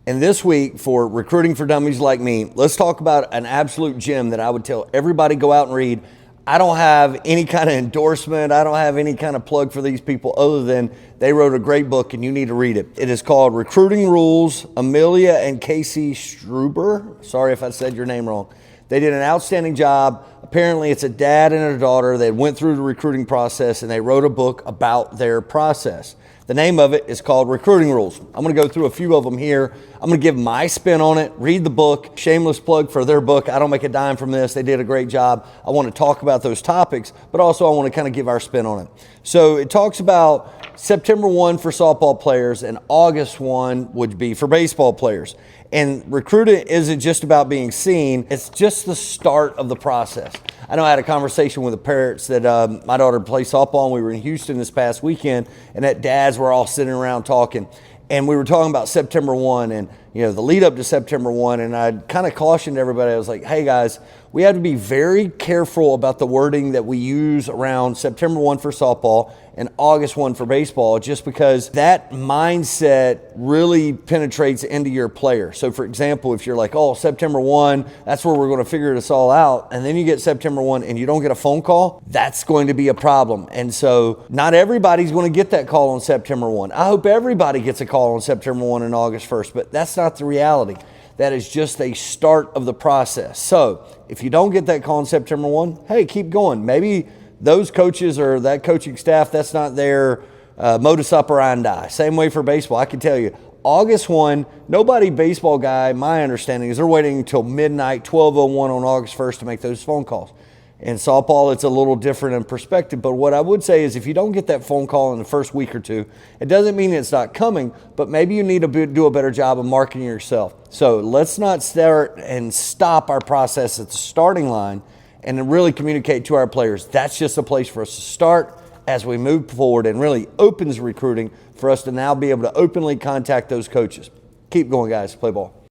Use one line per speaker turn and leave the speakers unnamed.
And this week, for recruiting for dummies like me, let's talk about an absolute gem that I would tell everybody go out and read. I don't have any kind of endorsement. I don't have any kind of plug for these people other than they wrote a great book and you need to read it. It is called Recruiting Rules, Amelia and Casey Streuber. Sorry if I said your name wrong. They did an outstanding job. Apparently it's a dad and a daughter that went through the recruiting process and they wrote a book about their process. The name of it is called Recruiting Rules. I'm going to go through a few of them here. I'm going to give my spin on it, read the book. Shameless plug for their book. I don't make a dime from this. They did a great job. I want to talk about those topics, but also I want to kind of give our spin on it. So it talks about September 1 for softball players and August 1 would be for baseball players. And recruiting isn't just about being seen. It's just the start of the process. I know I had a conversation with the parents that my daughter plays softball, and we were in Houston this past weekend, and that dads were all sitting around talking. And we were talking about September 1 and, you know, the lead up to September 1. And I kind of cautioned everybody. I was like, hey, guys, we have to be very careful about the wording that we use around September 1 for softball and August 1 for baseball, just because that mindset really penetrates into your player. So, for example, if you're like, oh, September 1, that's where we're going to figure this all out. And then you get September 1 and you don't get a phone call, that's going to be a problem. And so not everybody's going to get that call on September 1. I hope everybody gets a call on September 1 and August 1st, but that's not the reality. That is just a start of the process. So if you don't get that call on September 1, hey, keep going. Maybe those coaches or that coaching staff, that's not their modus operandi. Same way for baseball. I can tell you, August 1, nobody baseball guy, my understanding is they're waiting until midnight, 12:01 on August 1st to make those phone calls. In softball, it's a little different in perspective, but what I would say is if you don't get that phone call in the first week or two, it doesn't mean it's not coming, but maybe you need to do a better job of marketing yourself. So let's not start and stop our process at the starting line and really communicate to our players. That's just a place for us to start as we move forward, and really opens recruiting for us to now be able to openly contact those coaches. Keep going, guys. Play ball.